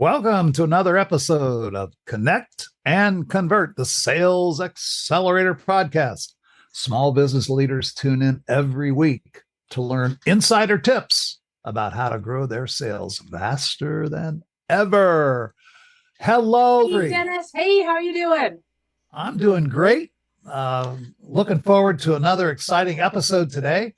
Welcome to another episode of Connect and Convert, the Sales Accelerator podcast. Small business leaders tune in every week to learn insider tips about how to grow their sales faster than ever. Hello, Hey, Bree. Dennis. Hey, how are you doing? I'm doing great. Looking forward to another exciting episode today.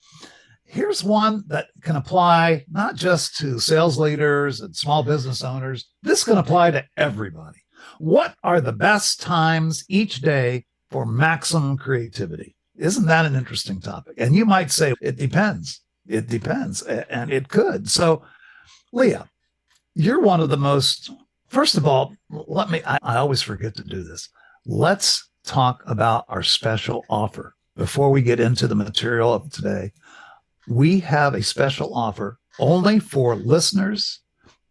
Here's one that can apply not just to sales leaders and small business owners. This can apply to everybody. What are the best times each day for maximum creativity? Isn't that an interesting topic? And you might say, it depends. It depends. And it could. So, Leah, you're one of the most, first of all, I always forget to do this. Let's talk about our special offer before we get into the material of today. We have a special offer only for listeners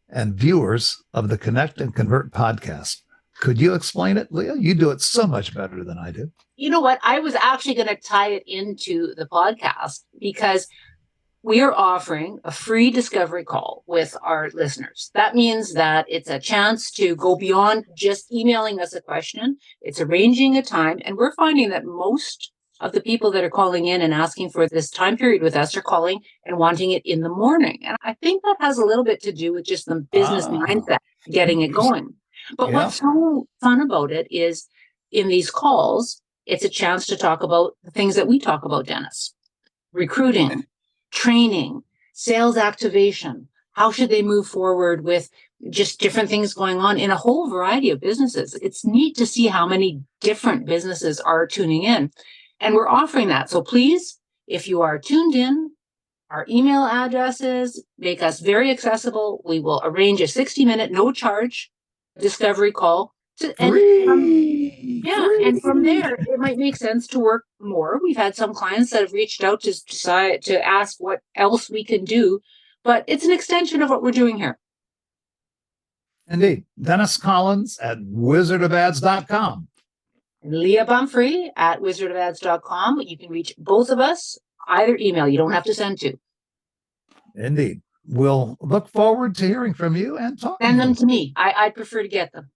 and viewers of the Connect and Convert podcast. Could you explain it, Leah? You do it so much better than I do. You know what? I was actually going to tie it into the podcast because we are offering a free discovery call with our listeners. That means that it's a chance to go beyond just emailing us a question. It's arranging a time. And we're finding that most of the people that are calling in and asking for this time period with us are calling and wanting it in the morning. And I think that has a little bit to do with just the business mindset, getting it going. But what's so fun about it is in these calls, it's a chance to talk about the things that we talk about, Dennis. Recruiting, training, sales activation. How should they move forward with just different things going on in a whole variety of businesses? It's neat to see how many different businesses are tuning in. And we're offering that. So please, if you are tuned in, our email addresses make us very accessible. We will arrange a 60-minute, no charge discovery call. And from there, it might make sense to work more. We've had some clients that have reached out to decide to ask what else we can do, but it's an extension of what we're doing here. Indeed. Dennis Collins at wizardofads.com. Leah Bumphrey at wizardofads.com. You can reach both of us, either email. You don't have to send two. Indeed. We'll look forward to hearing from you and talking. Send them to me. I'd prefer to get them.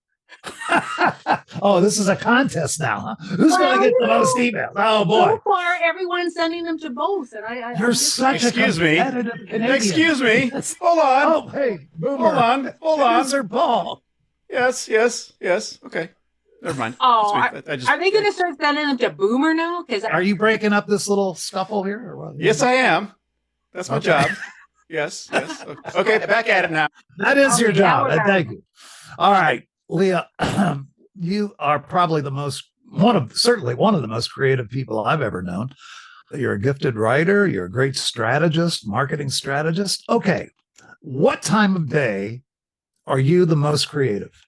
Oh, this is a contest now, huh? Who's going to get the most emails? Oh, boy. So far, everyone's sending them to both. And You're such Excuse a me. Canadian. Excuse me. Hold on. Oh, hey, Boomer. Hold on. Sir Paul. Yes. Okay. Never mind. Oh, are they going to start sending them to Boomer now? Are you breaking up this little scuffle here? Or what? Yes, I am. That's my job. Yes. Okay, back at it now. That is your job. Thank you. All right, Leah, you are probably certainly one of the most creative people I've ever known. You're a gifted writer. You're a great strategist, marketing strategist. Okay, what time of day are you the most creative?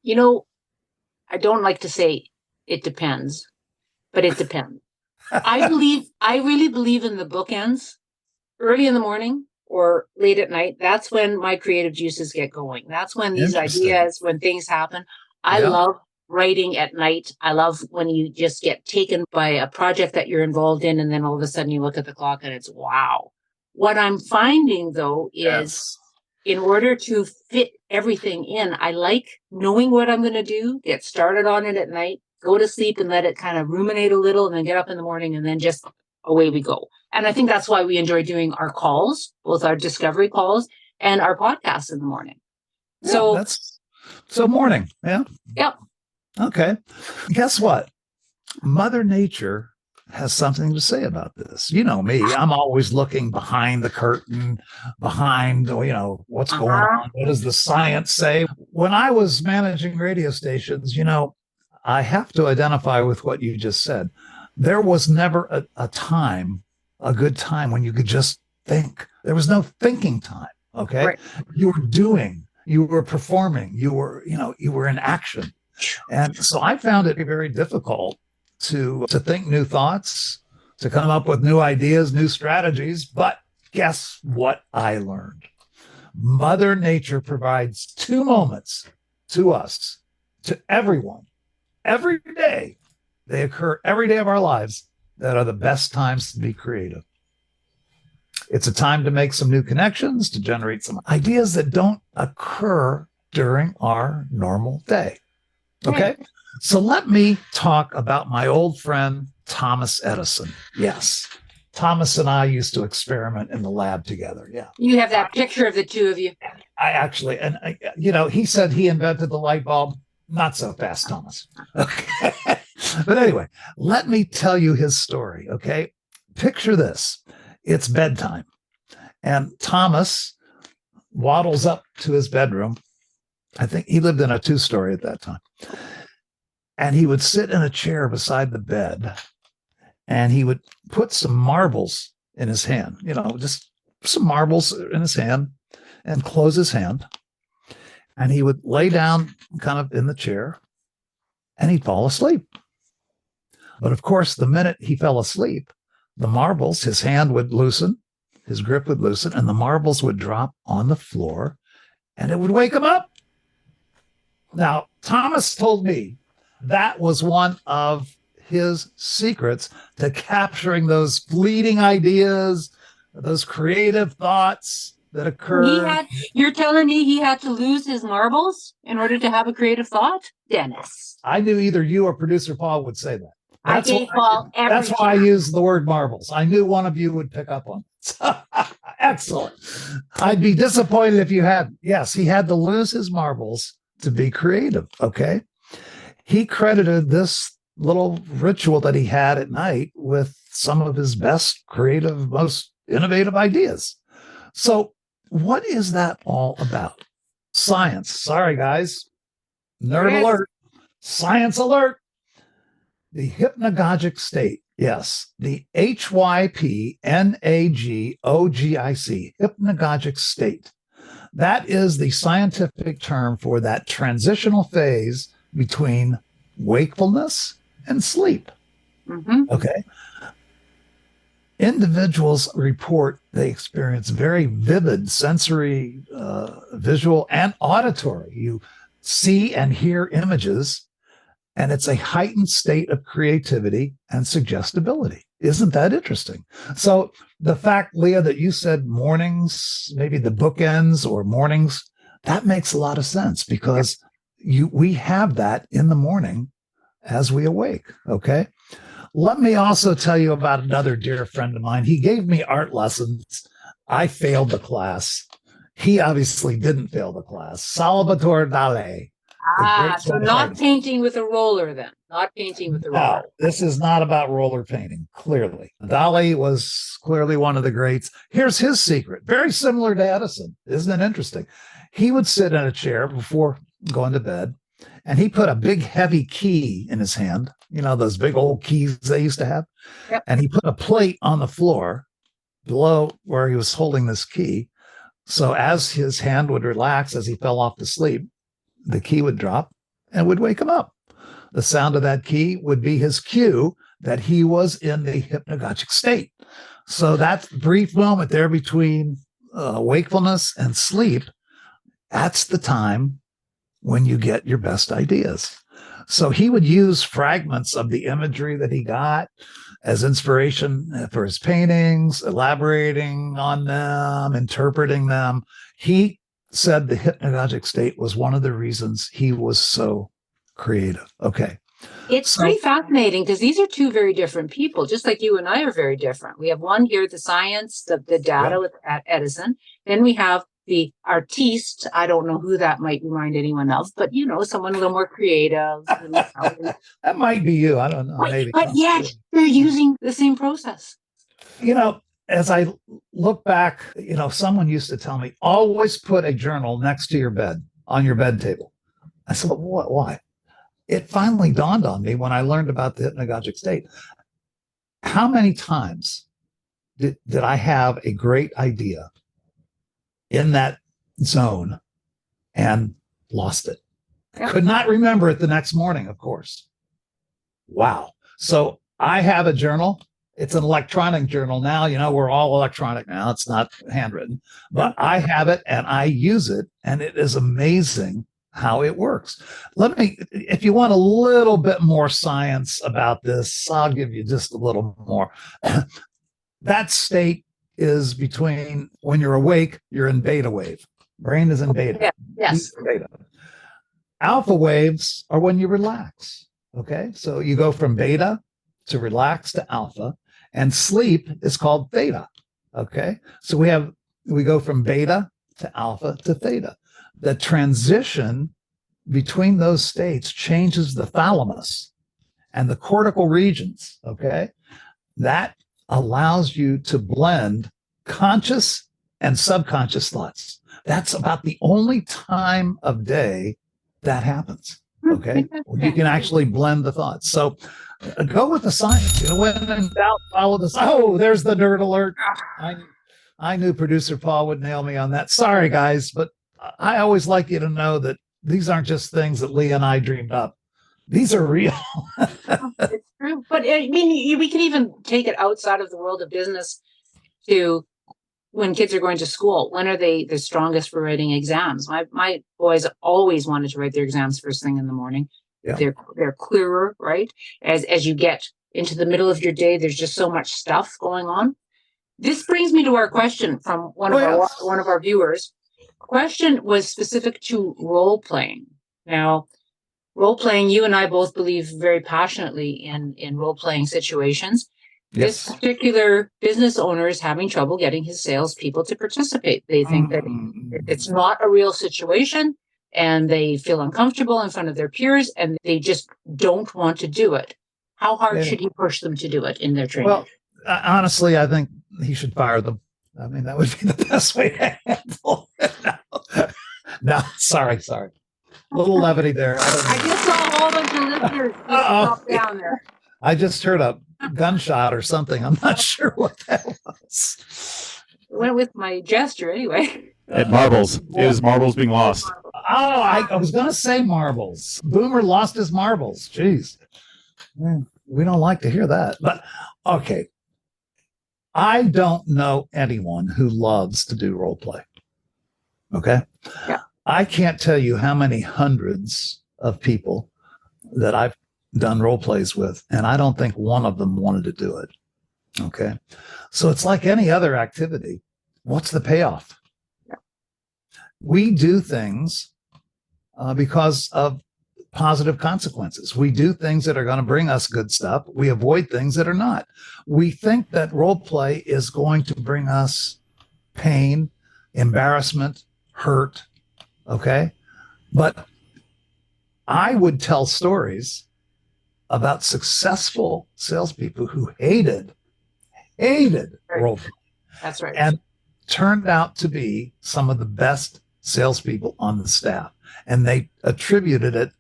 You know, I don't like to say it depends, but it depends. I really believe in the bookends, early in the morning or late at night. That's when my creative juices get going. That's when these ideas, when things happen. I love writing at night. I love when you just get taken by a project that you're involved in, and then all of a sudden you look at the clock and it's wow. What I'm finding though is in order to fit everything in, I like knowing what I'm going to do, get started on it at night, go to sleep and let it kind of ruminate a little, and then get up in the morning and then just away we go. And I think that's why we enjoy doing our calls, both our discovery calls and our podcasts in the morning. So morning. Yeah. Yep. Okay. Guess what? Mother Nature has something to say about this. You know me, I'm always looking behind the curtain, behind, what's going on. What does the science say? When I was managing radio stations, I have to identify with what you just said. There was never a good time when you could just think. There was no thinking time. Okay. Right. You were doing, you were performing, you were in action. And so I found it very difficult to think new thoughts, to come up with new ideas, new strategies. But guess what I learned? Mother Nature provides 2 moments to us, to everyone, every day. They occur every day of our lives that are the best times to be creative. It's a time to make some new connections, to generate some ideas that don't occur during our normal day. Okay. So let me talk about my old friend, Thomas Edison. Yes. Thomas and I used to experiment in the lab together. Yeah. You have that picture of the two of you. I actually, and he said he invented the light bulb. Not so fast, Thomas. Okay. But anyway, let me tell you his story. Okay. Picture this. It's bedtime. And Thomas waddles up to his bedroom. I think he lived in a 2-story at that time. And he would sit in a chair beside the bed, and he would put some marbles in his hand, just some marbles in his hand, and close his hand. And he would lay down kind of in the chair, and he'd fall asleep. But of course, the minute he fell asleep, the marbles, his hand would loosen, his grip would loosen, and the marbles would drop on the floor, and it would wake him up. Now, Thomas told me that was one of his secrets to capturing those fleeting ideas, those creative thoughts that occur. You're telling me he had to lose his marbles in order to have a creative thought? Dennis. I knew either you or producer Paul would say that. That's why I use the word marbles. I knew one of you would pick up on it. Excellent. I'd be disappointed if you hadn't. Yes, he had to lose his marbles to be creative. Okay. He credited this little ritual that he had at night with some of his best creative, most innovative ideas. So what is that all about? Science. Sorry, guys. Nerd alert. Science alert. The hypnagogic state. Yes. The HYPNAGOGIC, hypnagogic state. That is the scientific term for that transitional phase between wakefulness and sleep. Mm-hmm. Okay. Individuals report they experience very vivid sensory, visual, and auditory. You see and hear images, and it's a heightened state of creativity and suggestibility. Isn't that interesting? So the fact, Leah, that you said mornings, maybe the bookends or mornings, that makes a lot of sense because we have that in the morning as we awake. Okay. Let me also tell you about another dear friend of mine. He gave me art lessons. I failed the class. He obviously didn't fail the class. Salvador Dali. So not painting with a roller then. Not painting with a roller. No, this is not about roller painting, clearly. Dali was clearly one of the greats. Here's his secret. Very similar to Edison. Isn't it interesting? He would sit in a chair before going to bed, and he put a big heavy key in his hand. Those big old keys they used to have. Yep. And he put a plate on the floor below where he was holding this key. So as his hand would relax, as he fell off to sleep, the key would drop and would wake him up. The sound of that key would be his cue that he was in the hypnagogic state. So that brief moment there between wakefulness and sleep, that's the time when you get your best ideas. So he would use fragments of the imagery that he got as inspiration for his paintings, elaborating on them, interpreting them. He said the hypnagogic state was one of the reasons he was so creative. Okay. It's pretty fascinating because these are two very different people, just like you and I are very different. We have one here, the science, the data at Edison. Then we have the artiste. I don't know who that might remind anyone else, but someone a little more creative. That might be you. I don't know. Maybe. But yet they're using the same process. As I look back, someone used to tell me, always put a journal next to your bed, on your bed table. I said, what? Why? It finally dawned on me when I learned about the hypnagogic state. How many times did I have a great idea in that zone and lost it? Yeah. Could not remember it the next morning, of course. Wow. So I have a journal. It's an electronic journal now. We're all electronic now. It's not handwritten, but I have it and I use it, and it is amazing how it works. If you want a little bit more science about this, I'll give you just a little more. That state is between when you're awake, you're in beta wave. Brain is in beta. Yeah. Yes. Beta. Alpha waves are when you relax. Okay. So you go from beta to relax to alpha, and sleep is called theta. Okay. So we go from beta to alpha to theta. The transition between those states changes the thalamus and the cortical regions. Okay. That allows you to blend conscious and subconscious thoughts. That's about the only time of day that happens. Okay. You can actually blend the thoughts. So go with the science. You know, when in doubt, follow the science. Oh, there's the nerd alert. I knew producer Paul would nail me on that. Sorry, guys, but I always like you to know that these aren't just things that Leah and I dreamed up. These are real. It's true. But I mean, we can even take it outside of the world of business to when kids are going to school. When are they the strongest for writing exams? My boys always wanted to write their exams first thing in the morning. Yeah. They're clearer, right? As you get into the middle of your day, there's just so much stuff going on. This brings me to our question from one of our viewers. Question was specific to role playing. Now, role playing, you and I both believe very passionately in role playing situations. Yes. This particular business owner is having trouble getting his salespeople to participate. They think that it's not a real situation, and they feel uncomfortable in front of their peers, and they just don't want to do it. How hard should he push them to do it in their training? Well, honestly, I think he should fire them. I mean, that would be the best way to handle it. No, sorry. A little levity there. I just saw all of the listeners drop down there. I just heard a gunshot or something. I'm not sure what that was. It went with my gesture anyway. At marbles. It was marbles being lost. Oh, I was going to say marbles. Boomer lost his marbles. Jeez. We don't like to hear that. But, okay. I don't know anyone who loves to do role play. Okay? Yeah. I can't tell you how many hundreds of people that I've done role plays with, and I don't think one of them wanted to do it. Okay? So it's like any other activity. What's the payoff? Yeah. We do things because of positive consequences. We do things that are going to bring us good stuff. We avoid things that are not. We think that role play is going to bring us pain, embarrassment, hurt. Okay. But I would tell stories about successful salespeople who hated role play. That's right. And turned out to be some of the best salespeople on the staff. And they attributed it.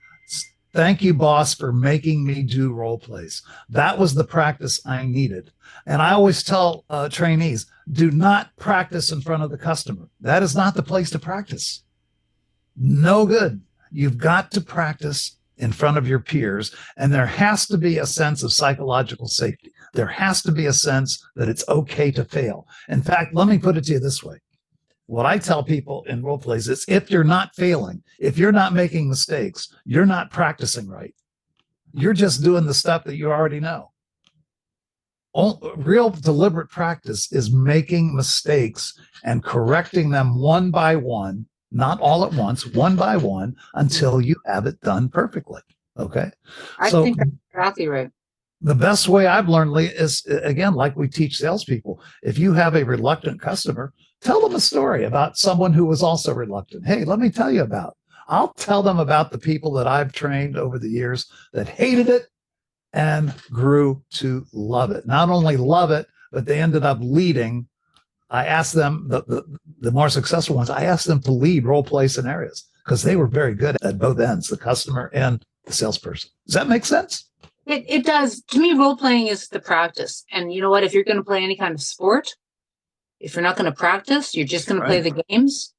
Thank you, boss, for making me do role plays. That was the practice I needed. And I always tell trainees, do not practice in front of the customer. That is not the place to practice. No good. You've got to practice in front of your peers. And there has to be a sense of psychological safety. There has to be a sense that it's okay to fail. In fact, let me put it to you this way. What I tell people in role plays is if you're not failing, if you're not making mistakes, you're not practicing right. You're just doing the stuff that you already know. Real deliberate practice is making mistakes and correcting them one by one, not all at once, one by one, until you have it done perfectly. Okay. I think that's exactly right. The best way I've learned, Leah, is, again, like we teach salespeople, if you have a reluctant customer, tell them a story about someone who was also reluctant. Hey, let me tell you about. I'll tell them about the people that I've trained over the years that hated it and grew to love it. Not only love it, but they ended up leading. I asked them, the more successful ones, I asked them to lead role play scenarios because they were very good at both ends, the customer and the salesperson. Does that make sense? It does. To me, role playing is the practice. And you know what? If you're going to play any kind of sport, if you're not going to practice, you're just going to play the games.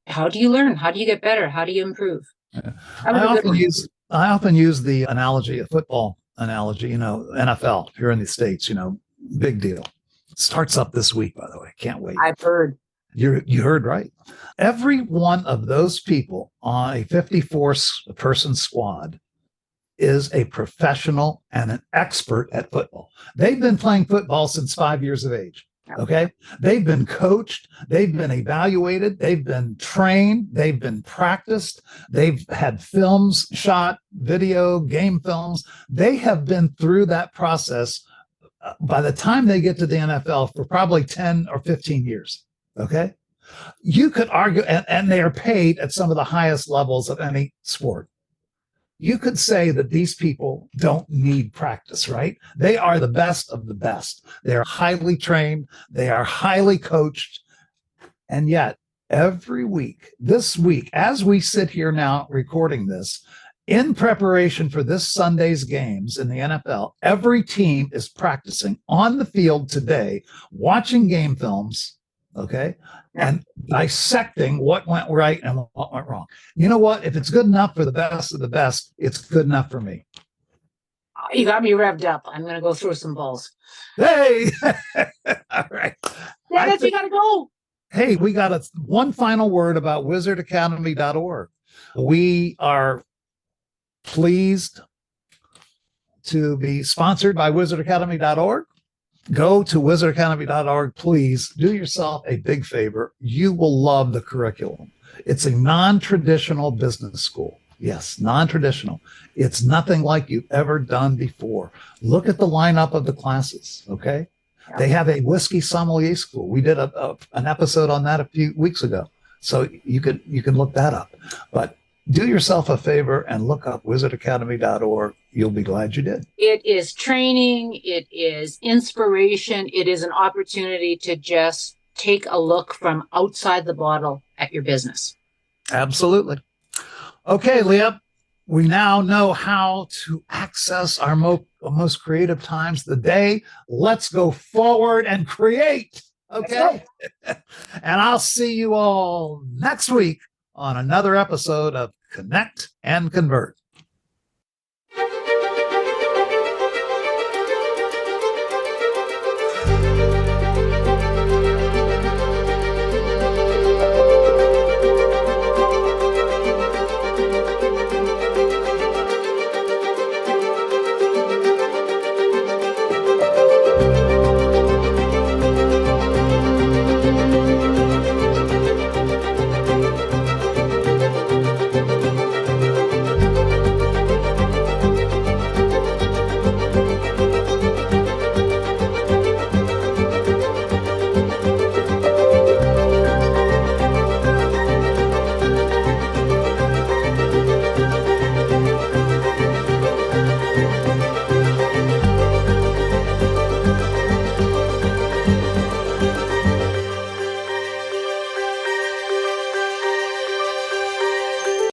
How do you learn? How do you get better? How do you improve? Yeah. I often use the analogy, a football analogy, NFL here in the States, big deal. It starts up this week, by the way. Can't wait. I've heard. You heard right. Every one of those people on a 54-person squad is a professional and an expert at football. They've been playing football since 5 years of age. Okay. They've been coached. They've been evaluated. They've been trained. They've been practiced. They've had films shot, video, game films. They have been through that process by the time they get to the NFL for probably 10 or 15 years. Okay. You could argue, and they are paid at some of the highest levels of any sport. You could say that these people don't need practice, right? They are the best of the best. They're highly trained. They are highly coached. And yet every week, this week, as we sit here now recording this, in preparation for this Sunday's games in the NFL, every team is practicing on the field today, watching game films, okay, and dissecting what went right and what went wrong. You know what? If it's good enough for the best of the best, it's good enough for me. You got me revved up. I'm going to go throw some balls. Hey, all right. Dennis, you got to go. Hey, we got one final word about wizardacademy.org. We are pleased to be sponsored by wizardacademy.org. Go to wizardacademy.org. Please do yourself a big favor. You will love the curriculum. It's a non-traditional business school. Yes, non-traditional. It's nothing like you've ever done before. Look at the lineup of the classes, okay? Yeah. They have a whiskey sommelier school. We did an episode on that a few weeks ago. So you can look that up. But do yourself a favor and look up wizardacademy.org. You'll be glad you did. It is training. It is inspiration. It is an opportunity to just take a look from outside the bottle at your business. Absolutely. Okay, Leah, we now know how to access our most creative times of the day. Let's go forward and create. Okay. And I'll see you all next week on another episode of Connect and Convert.